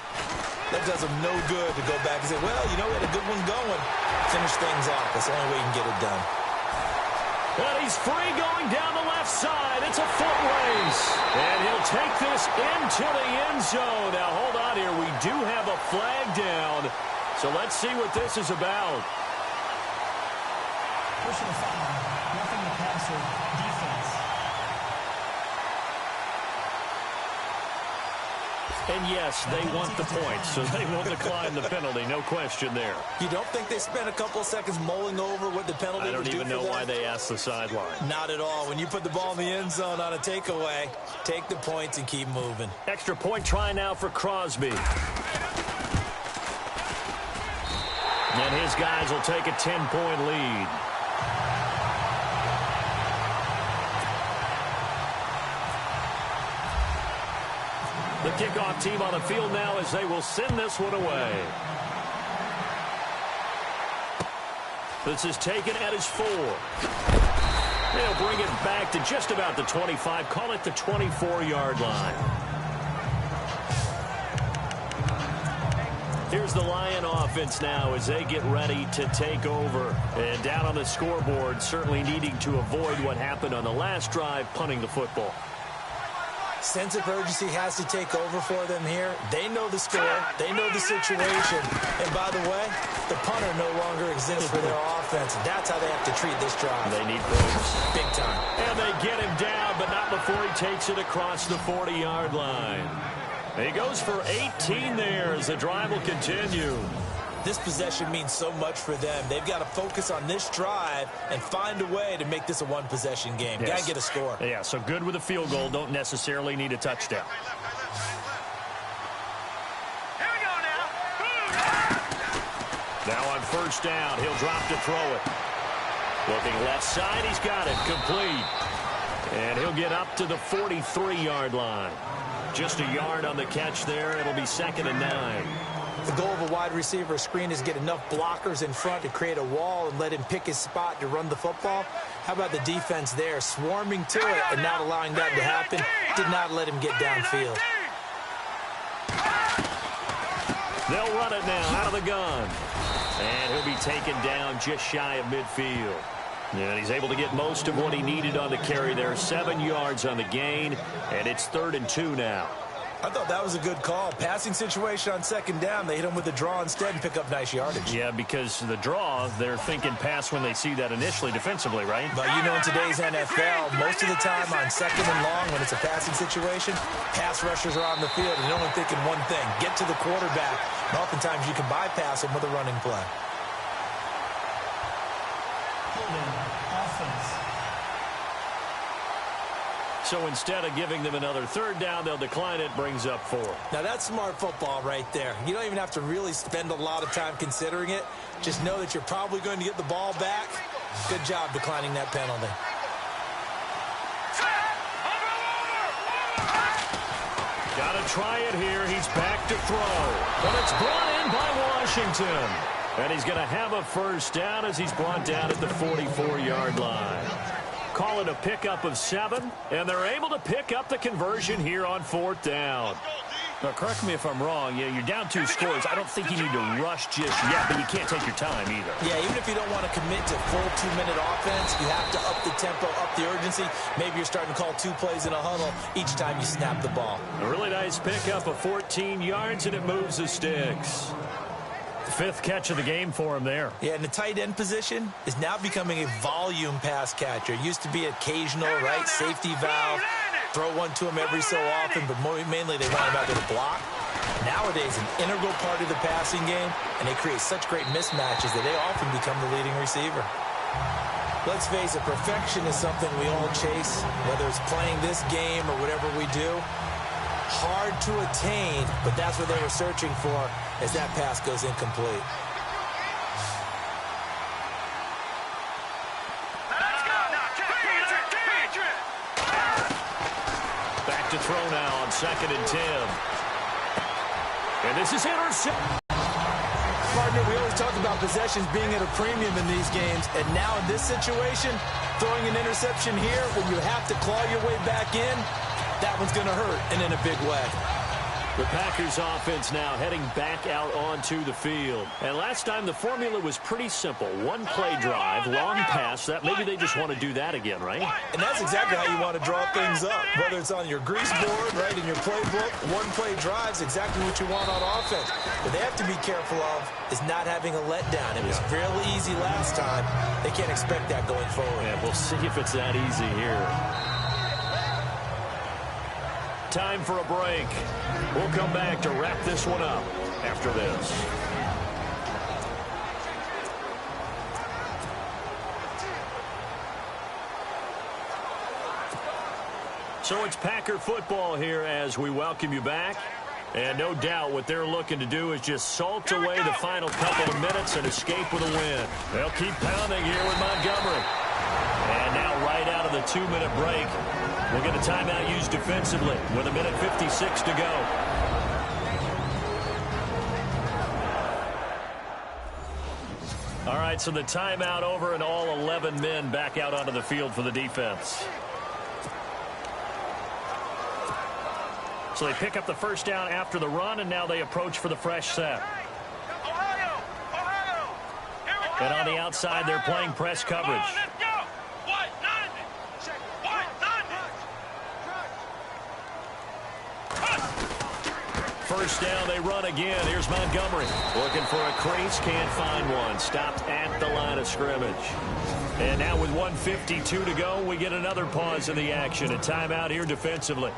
C: that does them no good to go back and say, well, you know, we had a good one going. Finish things off. That's the only way you can get it done.
B: And he's free going down the left side. It's a foot race. And he'll take this into the end zone. Now, hold on here. We do have a flag down. So let's see what this is about.
D: Personal foul. Roughing the passer. Defense.
B: And yes, they want the points, so they will decline the penalty. No question there.
C: You don't think they spent a couple of seconds mulling over what the penalty
B: I
C: would
B: don't
C: do
B: even
C: for
B: know
C: them?
B: why they asked the sideline.
C: Not at all. When you put the ball in the end zone on a takeaway, take the points and keep moving.
B: Extra point try now for Crosby. And his guys will take a 10-point lead. The kickoff team on the field now as they will send this one away. This is taken at his 4. They'll bring it back to just about the 25. Call it the 24-yard line. Here's the Lion offense now as they get ready to take over. And down on the scoreboard, certainly needing to avoid what happened on the last drive, punting the football.
C: Sense of urgency has to take over for them here. They know the score. They know the situation. And by the way, the punter no longer exists for their offense. That's how they have to treat this drive.
B: They need points.
C: Big time.
B: And they get him down, but not before he takes it across the 40-yard line. He goes for 18 there as the drive will continue.
C: This possession means so much for them. They've got to focus on this drive and find a way to make this a one-possession game.
B: Yes.
C: Got to get a score.
B: Yeah, so good with a field goal. Don't necessarily need a touchdown.
A: Here we go now.
B: Now on first down, he'll drop to throw it. Looking left side, he's got it. Complete. And he'll get up to the 43-yard line. Just a yard on the catch there. It'll be 2nd and 9.
C: The goal of a wide receiver screen is get enough blockers in front to create a wall and let him pick his spot to run the football. How about the defense there, swarming to it and not allowing that to happen? Did not let him get downfield.
B: They'll run it now out of the gun. And he'll be taken down just shy of midfield. And he's able to get most of what he needed on the carry there. 7 yards on the gain, and it's 3rd and 2 now.
C: I thought that was a good call. Passing situation on 2nd down. They hit him with the draw instead and pick up nice yardage.
B: Yeah, because the draw, they're thinking pass when they see that initially defensively, right?
C: But you know, in today's NFL, most of the time on 2nd and long, when it's a passing situation, pass rushers are on the field and they're only thinking one thing, get to the quarterback. And oftentimes you can bypass them with a running play.
D: Offense.
B: So instead of giving them another 3rd down, they'll decline it, brings up 4.
C: Now that's smart football right there. You don't even have to really spend a lot of time considering it. Just know that you're probably going to get the ball back. Good job declining that penalty.
B: Got to try it here. He's back to throw. But it's brought in by Washington. And he's going to have a first down as he's brought down at the 44-yard line. Call it a pickup of 7, and they're able to pick up the conversion here on 4th down. Now, correct me if I'm wrong. Yeah, you're down 2 scores. I don't think you need to rush just yet, but you can't take your time either.
C: Yeah, even if you don't want to commit to full 2-minute offense, you have to up the tempo, up the urgency. Maybe you're starting to call 2 plays in a huddle each time you snap the ball.
B: A really nice pickup of 14 yards, and it moves the sticks. 5th catch of the game for him there.
C: Yeah, and the tight end position is now becoming a volume pass catcher. It used to be occasional, right? Safety valve. Throw one to him every so often, but mainly they want him out there to block. Nowadays, an integral part of the passing game, and they create such great mismatches that they often become the leading receiver. Let's face it, perfection is something we all chase, whether it's playing this game or whatever we do. Hard to attain, but that's what they were searching for as that pass goes incomplete.
B: Back to throw now on 2nd and 10. And this is intercepted.
C: Partner, we always talk about possessions being at a premium in these games, and now in this situation, throwing an interception here when you have to claw your way back in, that one's going to hurt, and in a big way.
B: The Packers offense now heading back out onto the field. And last time the formula was pretty simple. 1-play drive, long pass. That maybe they just want to do that again, right?
C: And that's exactly how you want to draw things up. Whether it's on your grease board, right, in your playbook, 1-play drive's exactly what you want on offense. What they have to be careful of is not having a letdown. It was real easy last time. They can't expect that going forward.
B: Yeah, we'll see if it's that easy here. Time for a break. We'll come back to wrap this one up after this. So it's Packer football here as we welcome you back. And no doubt what they're looking to do is just salt away the final couple of minutes and escape with a win. They'll keep pounding here with Montgomery. And now right out of the 2-minute break, we'll get a timeout used defensively with 1:56 to go. All right. right, so the timeout over and all 11 men back out onto the field for the defense. So they pick up the first down after the run, and now they approach for the fresh set. And on the outside, they're playing press coverage. First down, they run again. Here's Montgomery. Looking for a crease, can't find one. Stopped at the line of scrimmage. And now with 1:52 to go, we get another pause in the action. A timeout here defensively.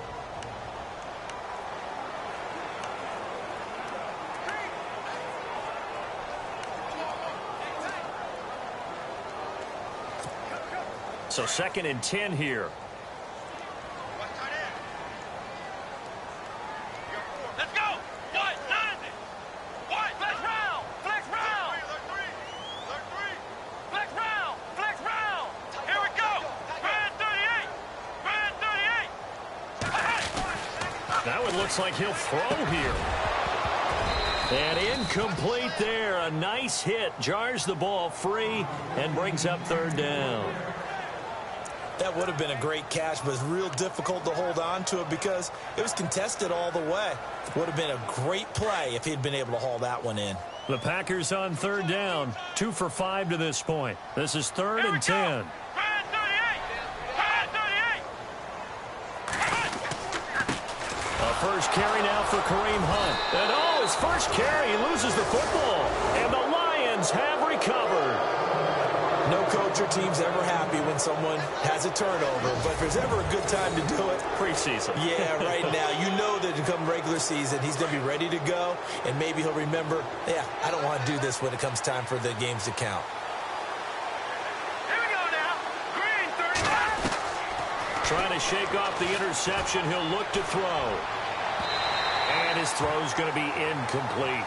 B: So 2nd and 10 here.
A: Let's go! What? 90! What? Flex round! Flex round! Flex round! Flex round! Here we go! Brand 38! Brand 38!
B: Now it looks like he'll throw here. And incomplete there. A nice hit. Jars the ball free and brings up 3rd down.
C: That would have been a great catch, but it's real difficult to hold on to it because it was contested all the way. Would have been a great play if he'd been able to haul that one in.
B: The Packers on 3rd down. 2 for 5 to this point. This is 3rd and 10.
A: Brand 38! Brand 38!
B: A first carry now for Kareem Hunt. And his first carry, he loses the football. And the Lions have recovered.
C: No coach or team's ever happy when someone has a turnover, but if there's ever a good time to do it,
B: preseason.
C: Yeah, right now. You know that to come regular season, he's going to be ready to go, and maybe he'll remember, yeah, I don't want to do this when it comes time for the games to count.
A: Here we go now. Green 39!
B: Trying to shake off the interception. He'll look to throw. And his throw's going to be incomplete.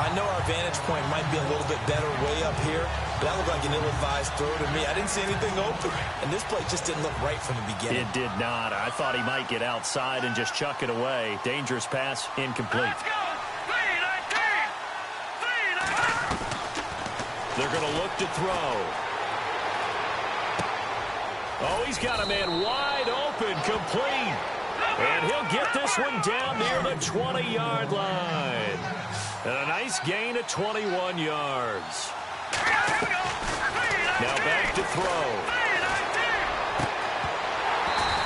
C: I know our vantage point might be a little bit better way up here, but that looked like an ill-advised throw to me. I didn't see anything open, and this play just didn't look right from the beginning.
B: It did not. I thought he might get outside and just chuck it away. Dangerous pass, incomplete.
A: Let's go! 3-19! 3-19!
B: They're going to look to throw. Oh, he's got a man wide open, complete. And he'll get this one down near the 20-yard line. And a nice gain of 21 yards. Now back to throw.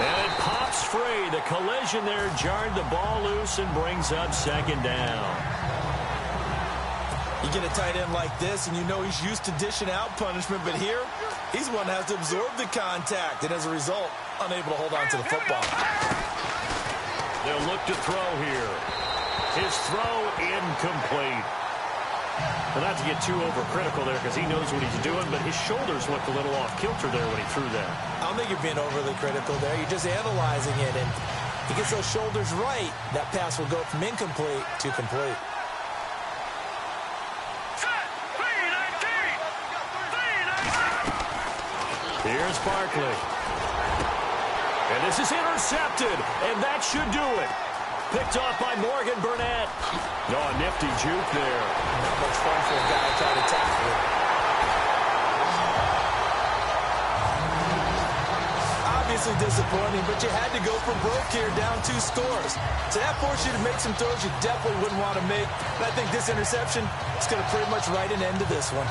B: And it pops free. The collision there jarred the ball loose and brings up 2nd down.
C: You get a tight end like this, and you know he's used to dishing out punishment, but here, he's one that has to absorb the contact, and as a result, unable to hold on to the football.
B: They'll look to throw here. His throw incomplete. Well, not to get too overcritical there because he knows what he's doing, but his shoulders looked a little off kilter there when he threw that.
C: I don't think you're being overly critical there. You're just analyzing it, and he gets those shoulders right. That pass will go from incomplete to complete.
B: Here's Barkley. And this is intercepted, and that should do it. Picked off by Morgan Burnett. Oh, a nifty juke there.
C: Not much fun for a guy trying to tackle it. Obviously disappointing, but you had to go for broke here, down 2 scores. So that forced you to make some throws you definitely wouldn't want to make. But I think this interception is going to pretty much write an end to this one.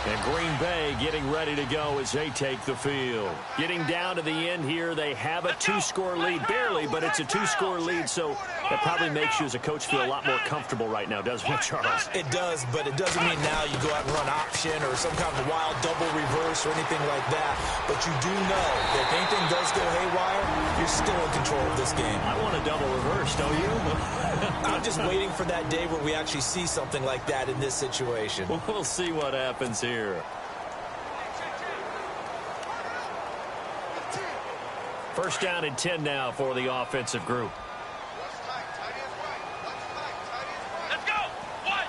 B: And Green Bay getting ready to go as they take the field. Getting down to the end here, they have a 2-score lead. Barely, but it's a 2-score lead, so that probably makes you as a coach feel a lot more comfortable right now, doesn't it, Charles?
C: It does, but it doesn't mean now you go out and run option or some kind of wild double reverse or anything like that. But you do know that if anything does go haywire, you're still in control of this game.
B: I want a double reverse, don't you?
C: I'm just waiting for that day where we actually see something like that in this situation.
B: We'll see what happens here. First down and 10 now for the offensive group.
A: Let's go! What?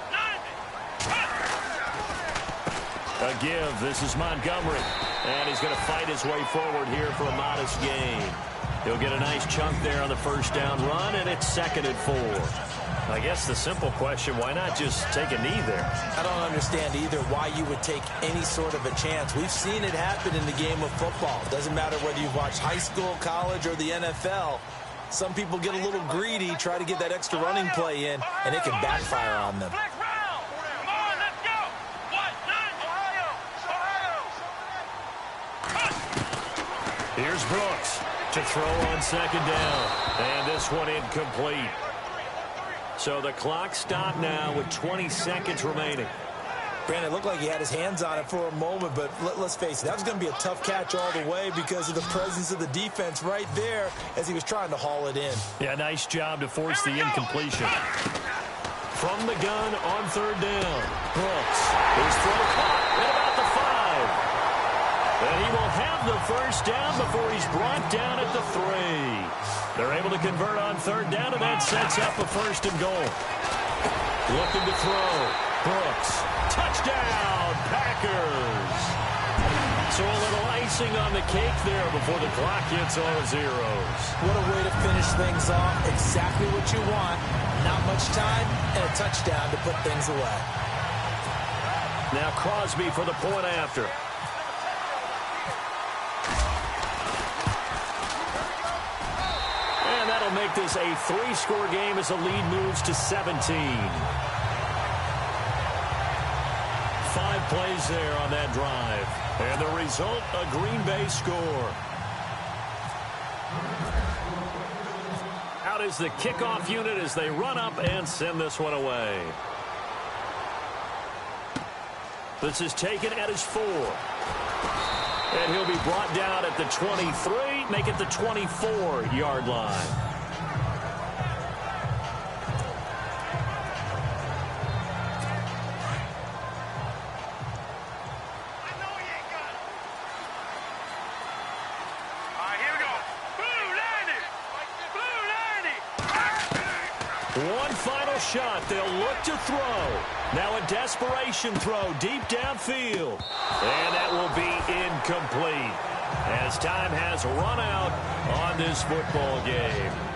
A: 90!
B: A give. This is Montgomery. And he's going to fight his way forward here for a modest gain. He'll get a nice chunk there on the first down run, and it's 2nd and 4. I guess the simple question, why not just take a knee there?
C: I don't understand either why you would take any sort of a chance. We've seen it happen in the game of football. Doesn't matter whether you've watched high school, college, or the NFL. Some people get a little greedy, try to get that extra running play in, and it can backfire on them.
B: Here's Brooks to throw on 2nd down. And this one incomplete. So the clock stopped now with 20 seconds remaining.
C: Brandon, it looked like he had his hands on it for a moment, but let's face it, that was going to be a tough catch all the way because of the presence of the defense right there as he was trying to haul it in.
B: Yeah, nice job to force the incompletion. From the gun on 3rd down. Brooks. His throw caught at about the 5. And he will have the first down before he's brought down at the 3. They're able to convert on 3rd down, and that sets up a 1st and goal. Looking to throw. Brooks. Touchdown, Packers. So a little icing on the cake there before the clock hits all zeros.
C: What a way to finish things off. Exactly what you want. Not much time and a touchdown to put things away.
B: Now Crosby for the point after. And that'll make this a 3-score game as the lead moves to 17. 5 plays there on that drive. And the result, a Green Bay score. Out is the kickoff unit as they run up and send this one away. This is taken at his 4. And he'll be brought down at the 23, make it the 24-yard line. One final shot. They'll look to throw. Now a desperation throw deep downfield. And that will be incomplete as time has run out on this football game.